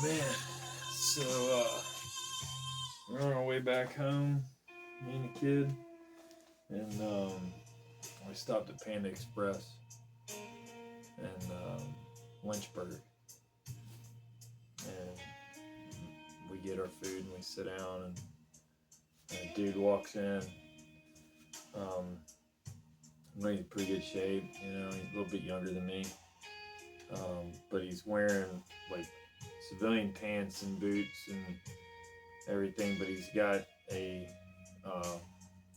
Man, so we're on our way back home, me and the kid, and we stopped at Panda Express in Lynchburg, and we get our food and we sit down, and a dude walks in. Um, he's in pretty good shape, he's a little bit younger than me, but he's wearing like civilian pants and boots and everything, but he's got a uh,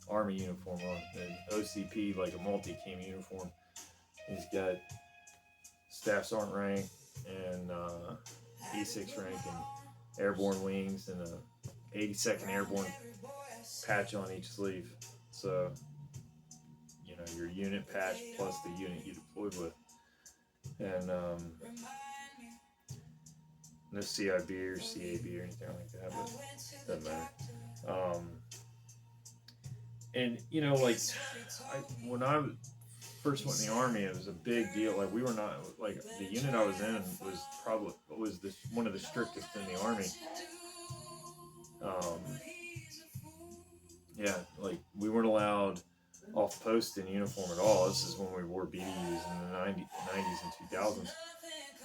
army uniform on, an OCP, like a multi-cam uniform. He's got Staff Sergeant rank and E6 rank and airborne wings and a 82nd Airborne patch on each sleeve. So, your unit patch plus the unit you deployed with. And no CIB or CAB or anything like that, but doesn't matter. Um, and when I first went in the army, it was a big deal. Like, we were not, like, the unit I was in was one of the strictest in the army. Um, yeah, like, we weren't allowed off post in uniform at all. This is when we wore BDUs in the 90s and 2000s,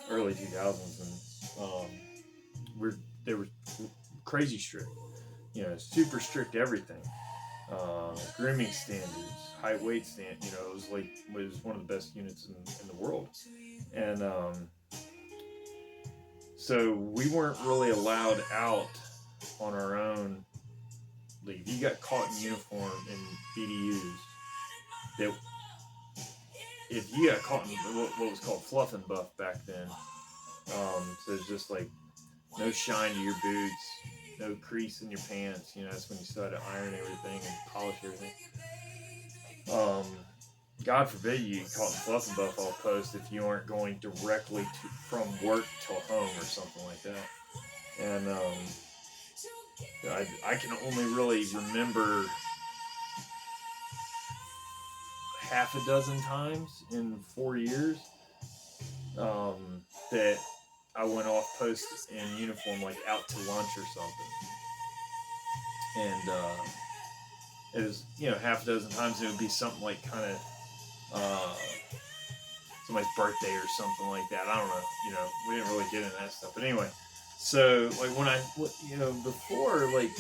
early 2000s, and they were crazy strict. Super strict everything. Grooming standards, height, weight stand. It was one of the best units in the world, and so we weren't really allowed out on our own. Like, if you got caught in uniform in BDUs, that if you got caught in what was called fluff and buff back then, so it's just like no shine to your boots, no crease in your pants. That's when you start to iron everything and polish everything. God forbid you get caught in fluff and buff off post if you aren't going directly from work till home or something like that. And I can only really remember half a dozen times in 4 years that I went off post in uniform, like out to lunch or something. And it was, half a dozen times it would be something like kind of somebody's birthday or something like that. I don't know. We didn't really get into that stuff. But anyway, so like when before, like,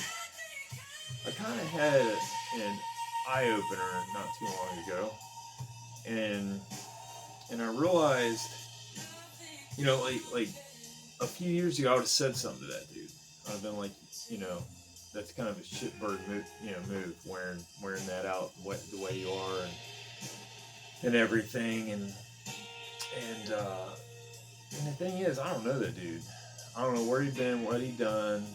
I kind of had an eye opener not too long ago, and I realized, like a few years ago, I would have said something to that dude. I'd have been like, that's kind of a shitbird move, wearing that out the way you are and everything, and the thing is, I don't know that dude. I don't know where he been, what he done.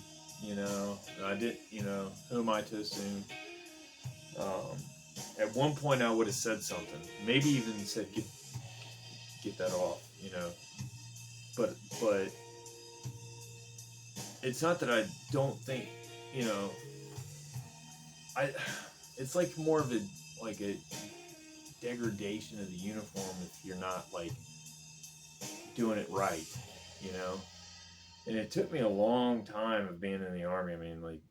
I did. Who am I to assume? At one point, I would have said something. Maybe even said, "Get that off." But it's not that I don't think. It's like more of a degradation of the uniform if you're not like doing it right. And it took me a long time of being in the army. I mean, like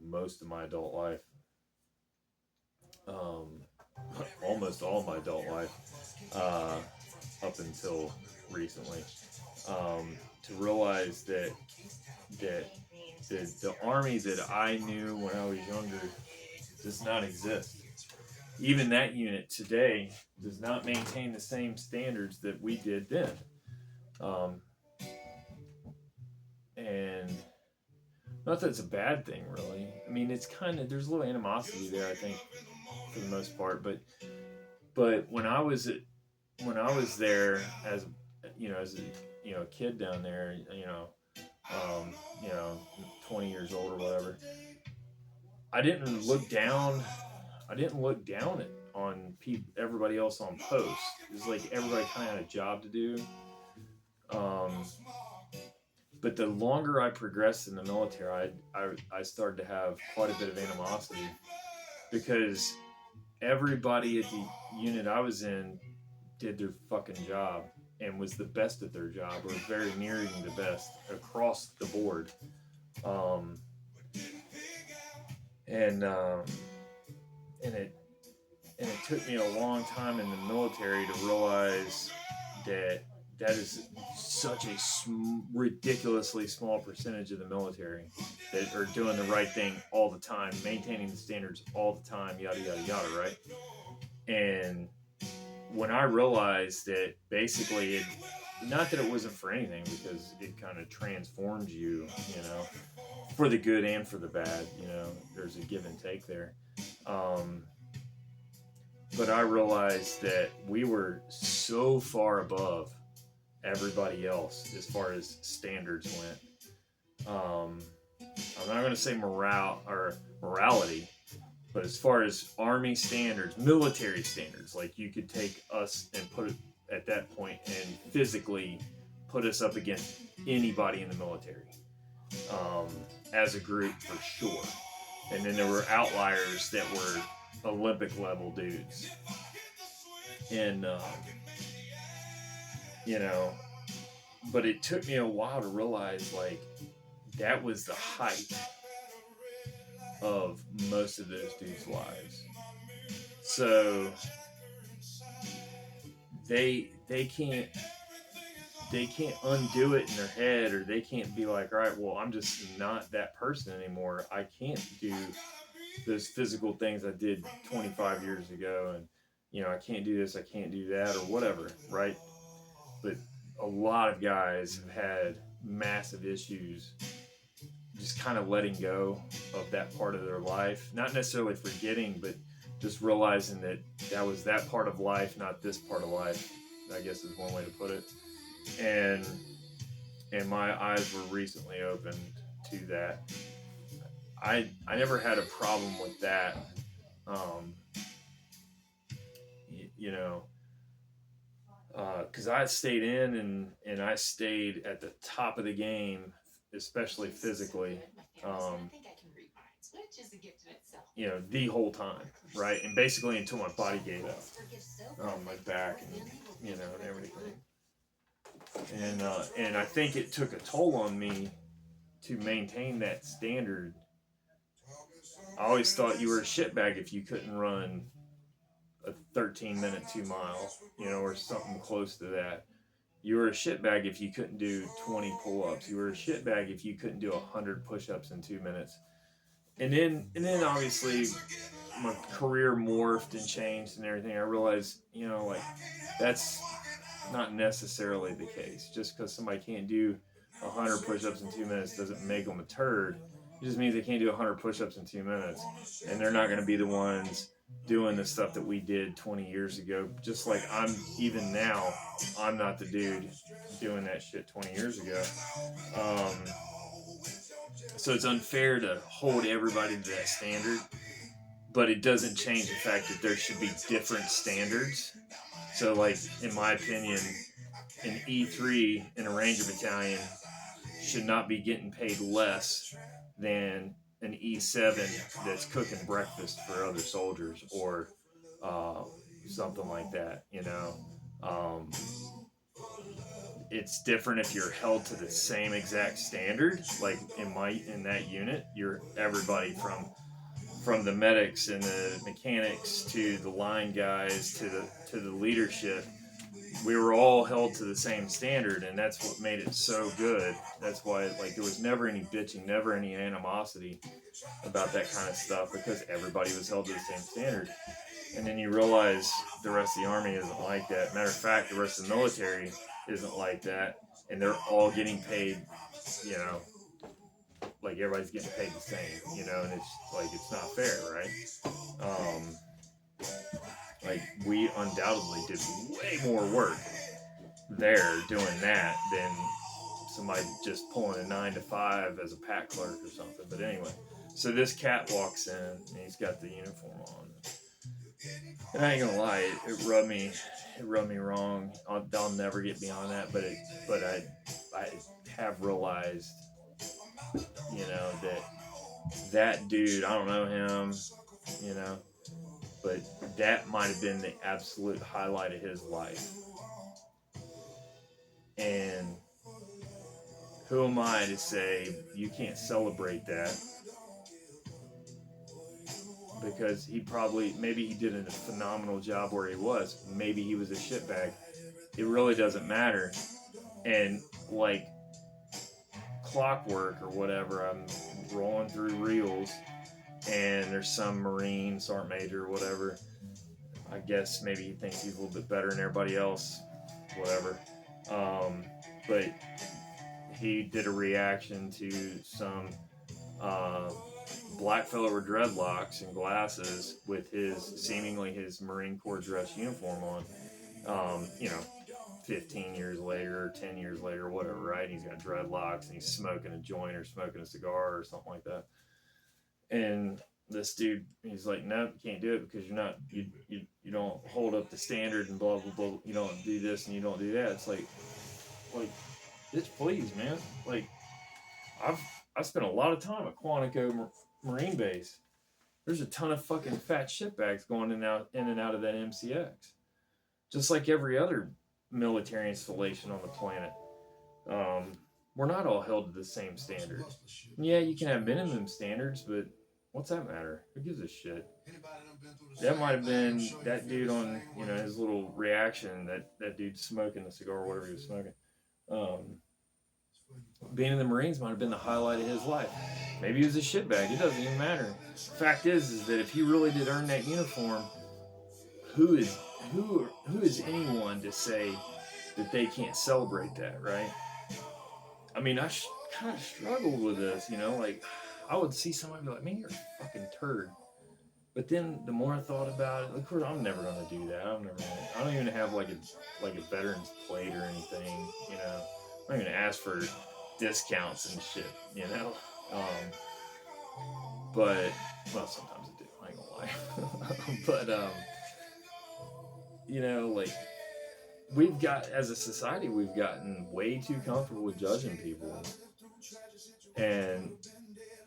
most of my adult life, almost all of my adult life, up until recently, to realize that the army that I knew when I was younger does not exist. Even that unit today does not maintain the same standards that we did then. And not that it's a bad thing, really. I mean, it's kind of, there's a little animosity there, I think, for the most part. But when I was there as a kid down there, 20 years old or whatever, I didn't look down. On everybody else on post. It was like everybody kind of had a job to do. But the longer I progressed in the military, I started to have quite a bit of animosity because everybody at the unit I was in did their fucking job, and was the best at their job, or very nearing the best across the board. Um, and and it and it took me a long time in the military to realize that that is such a ridiculously small percentage of the military that are doing the right thing all the time, maintaining the standards all the time, yada yada yada, right? And when I realized that basically not that it wasn't for anything, because it kind of transforms you, you know, for the good and for the bad, you know, there's a give and take there. Um, but I realized that we were so far above everybody else as far as standards went. I'm not going to say morality, but as far as army standards, military standards, like you could take us and put it at that point and physically put us up against anybody in the military, um, as a group for sure. And then there were outliers that were Olympic level dudes, and you know, but it took me a while to realize like that was the height of most of those dudes' lives. So they can't undo it in their head, or they can't be like, all right, well, I'm just not that person anymore. I can't do those physical things I did 25 years ago, and you know, I can't do this, I can't do that, or whatever, right? But a lot of guys have had massive issues just kind of letting go of that part of their life, not necessarily forgetting, but just realizing that that was that part of life, not this part of life, I guess is one way to put it. And my eyes were recently opened to that. I never had a problem with that. Um, you know, because I stayed in, and I stayed at the top of the game, especially physically. Um, you know, the whole time, right? And basically until my body gave out, my back, and you know, and everything. And I think it took a toll on me to maintain that standard. I always thought you were a shitbag if you couldn't run a 13-minute 2 mile, you know, or something close to that. You were a shitbag if you couldn't do 20 pull-ups. You were a shitbag if you couldn't do 100 push-ups in 2 minutes. And then obviously my career morphed and changed and everything. I realized, you know, like that's not necessarily the case. Just because somebody can't do 100 push-ups in 2 minutes doesn't make them a turd. It just means they can't do 100 push-ups in 2 minutes, and they're not going to be the ones doing the stuff that we did 20 years ago. Just like even now, I'm not the dude doing that shit 20 years ago. Um, so it's unfair to hold everybody to that standard, but it doesn't change the fact that there should be different standards. So, like, in my opinion, an E3 in a Ranger battalion should not be getting paid less than an E7 that's cooking breakfast for other soldiers, or uh, something like that. You know, um, it's different if you're held to the same exact standard. Like in that unit, you're everybody from the medics and the mechanics to the line guys to the leadership. We were all held to the same standard, and that's what made it so good. That's why, like, there was never any bitching, never any animosity about that kind of stuff, because everybody was held to the same standard. And then you realize the rest of the army isn't like that. Matter of fact, the rest of the military isn't like that, and they're all getting paid, you know, like everybody's getting paid the same, you know, and it's like it's not fair, right? Um, like we undoubtedly did way more work there doing that than somebody just pulling a 9 to 5 as a pack clerk or something. But anyway, so this cat walks in and he's got the uniform on, and I ain't gonna lie, it rubbed me wrong. I'll never get beyond that, but I have realized, you know, that dude, I don't know him, you know, but that might have been the absolute highlight of his life. And who am I to say you can't celebrate that? Because maybe he did a phenomenal job where he was. Maybe he was a shitbag. It really doesn't matter. And like clockwork or whatever, I'm rolling through reels and there's some Marine, Sergeant Major, whatever. I guess maybe he thinks he's a little bit better than everybody else, whatever. But he did a reaction to some black fellow with dreadlocks and glasses with seemingly his Marine Corps dress uniform on. 15 years later, 10 years later, whatever, right? He's got dreadlocks and he's smoking a joint or smoking a cigar or something like that. And this dude, he's like, no, you can't do it because you don't hold up the standard and blah, blah, blah. You don't do this and you don't do that. It's like, bitch, please, man. Like, I've spent a lot of time at Quantico Marine Base. There's a ton of fucking fat shitbags going in and out of that MCX. Just like every other military installation on the planet. We're not all held to the same standard. Yeah, you can have minimum standards, but what's that matter? Who gives a shit? That might have been that dude on, his little reaction, that dude smoking the cigar or whatever he was smoking. Being in the Marines might have been the highlight of his life. Maybe he was a shitbag. It doesn't even matter. Fact is that if he really did earn that uniform, who is anyone to say that they can't celebrate that, right? I mean, I kind of struggled with this, like I would see somebody be like, man, you're a fucking turd. But then the more I thought about it, of course, I'm never going to do that. I don't even have like a veteran's plate or anything, I'm not even ask for discounts and shit, but, well, sometimes I do, I ain't gonna lie. But, like, as a society, we've gotten way too comfortable with judging people. And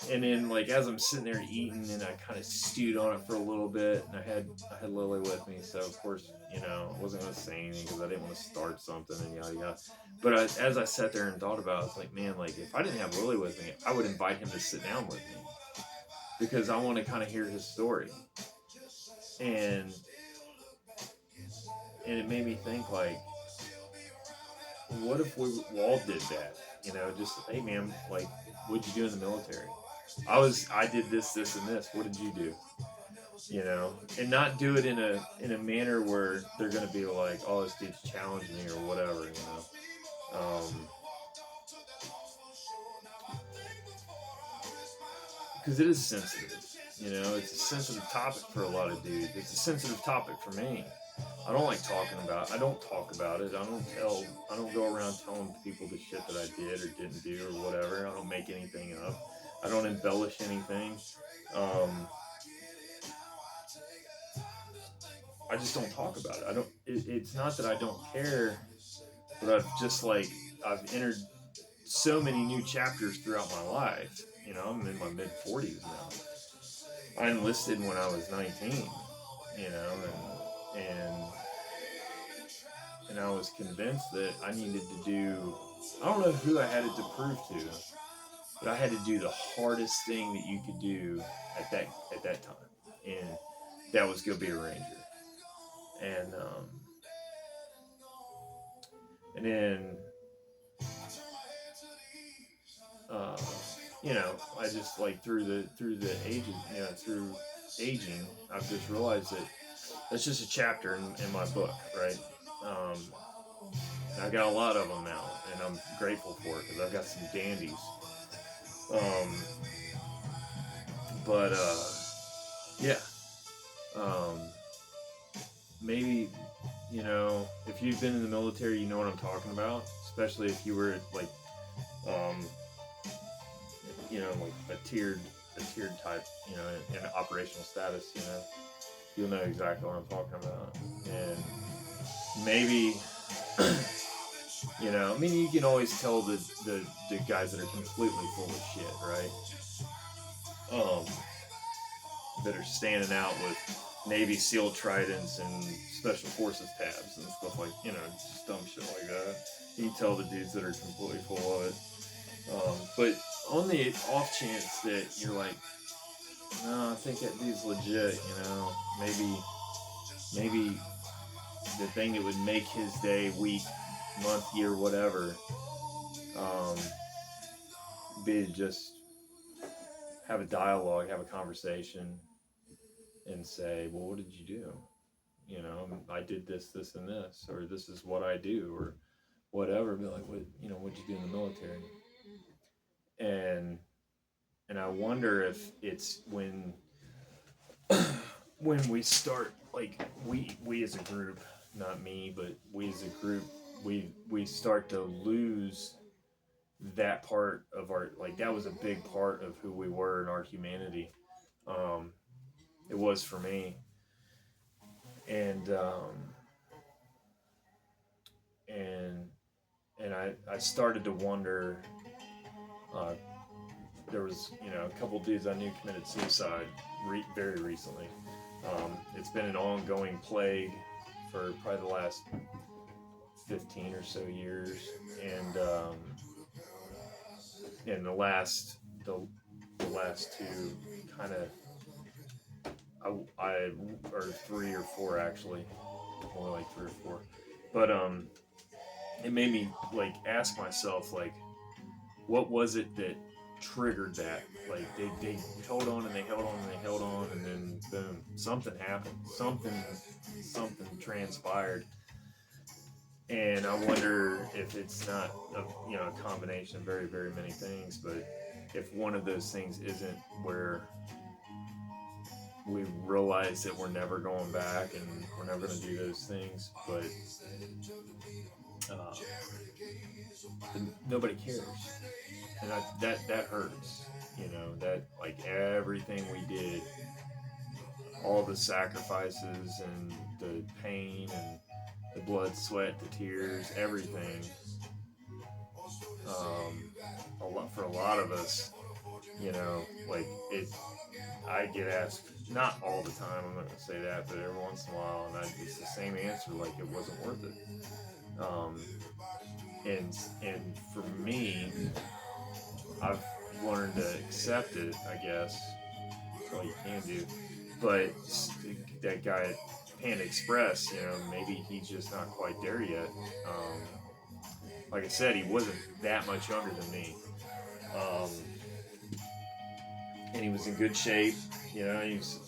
then, like, as I'm sitting there eating, and I kind of stewed on it for a little bit, and I had Lily with me, so of course, I wasn't going to say anything because I didn't want to start something and yada yada. But as I sat there and thought about it, I was like, man, like, if I didn't have Lily with me, I would invite him to sit down with me because I want to kind of hear his story. And it made me think, like, what if we all did that? Just, hey man, like, what'd you do in the military? I did this, and this. What did you do? And not do it in a manner where they're gonna be like, oh, this dude's challenging me or whatever, because it is sensitive. It's a sensitive topic for a lot of dudes. It's a sensitive topic for me. I don't like talking about it. I don't talk about it. I don't go around telling people the shit that I did or didn't do or whatever. I don't make anything up. I don't embellish anything. I just don't talk about it. It's not that I don't care, but I've entered so many new chapters throughout my life. I'm in my mid 40s now. I enlisted when I was 19, and I was convinced that I needed to do, I don't know who I had it to prove to, but I had to do the hardest thing that you could do at that time, and that was go be a Ranger. And then I just, like, through aging, I've just realized that that's just a chapter in my book, right? I got a lot of them now, and I'm grateful for it because I've got some dandies. But yeah. Maybe, if you've been in the military, you know what I'm talking about. Especially if you were like, like a tiered type, in operational status, you'll know exactly what I'm talking about. And maybe, you can always tell the guys that are completely full of shit, right? That are standing out with Navy SEAL tridents and Special Forces tabs and stuff like, just dumb shit like that. You can tell the dudes that are completely full of it. But on the off chance that you're like, no, I think that dude's legit, maybe the thing that would make his day, week, month, year, whatever, um, be to just have a dialogue, have a conversation, and say, well, what did you do? I did this, this, and this, or this is what I do, or whatever. Be like, what'd you do in the military? And I wonder if it's when we start, like, we as a group, not me, but we as a group, we start to lose that part of our, like, that was a big part of who we were in our humanity. um it was for me. And and I started to wonder. uh there was, a couple dudes I knew committed suicide very recently. It's been an ongoing plague for probably the last 15 or so years. And the last two kind of, I or three or four, actually, more like three or four. But it made me, like, ask myself, like, what was it that triggered that? Like, they held on and they held on and they held on, and then boom, something happened. Something transpired. And I wonder if it's not a combination of very, very many things, but if one of those things isn't where we realize that we're never going back and we're never going to do those things, but uh, nobody cares. And that hurts. That, like, everything we did, all the sacrifices and the pain and the blood, sweat, the tears, everything. For a lot of us, like, it. I get asked, not all the time, I'm not gonna say that, but every once in a while, and it's the same answer, like, it wasn't worth it. And for me, I've learned to accept it, I guess. That's all you can do. But that guy at Panda Express, maybe he's just not quite there yet. Like I said, he wasn't that much younger than me. And he was in good shape. He was,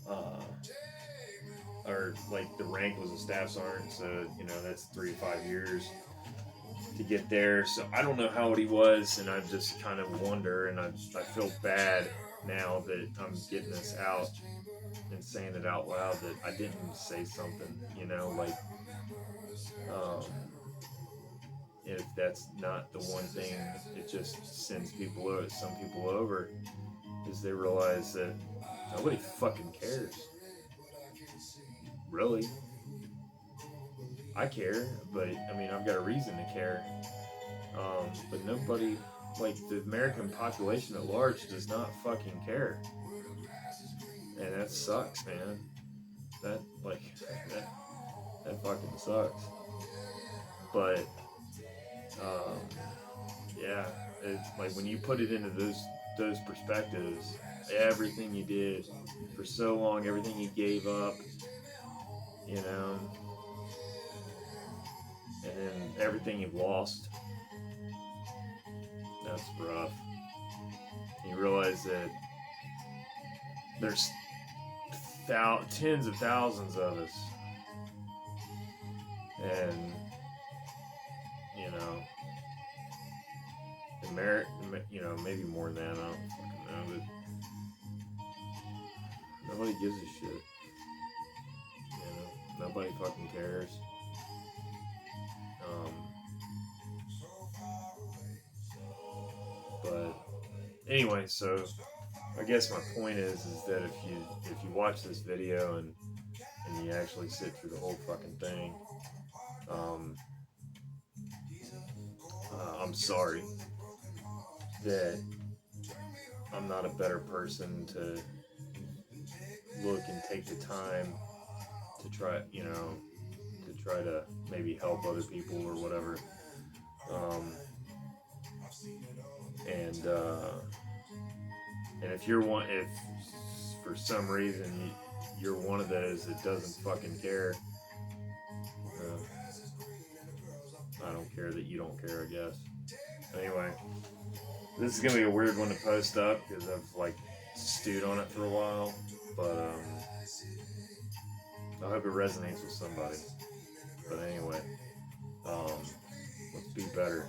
uh, or, like, the rank was a staff sergeant, so, that's 3 to 5 years to get there. So I don't know how old he was, and I just kind of wonder, and I feel bad now that I'm getting this out and saying it out loud, that I didn't say something, like, um, if that's not the one thing, it just sends some people over, is they realize that nobody fucking cares. Really. I care, but I mean, I've got a reason to care. But nobody, like, the American population at large, does not fucking care. And that sucks, man. That, like, that fucking sucks. But, um, yeah, it's like, when you put it into those perspectives, everything you did for so long, everything you gave up, and then everything you've lost, that's rough. You realize that there's tens of thousands of us, and maybe more than that. I don't fucking know, but nobody gives a shit. Nobody fucking cares. But anyway, so I guess my point is that if you watch this video and you actually sit through the whole fucking thing, I'm sorry that I'm not a better person to look and take the time to try, to try to maybe help other people or whatever. Um, and and if for some reason you're one of those that doesn't fucking care, uh, I don't care that you don't care, I guess. Anyway, this is gonna be a weird one to post up because I've like stewed on it for a while, but I hope it resonates with somebody. But anyway, let's be better.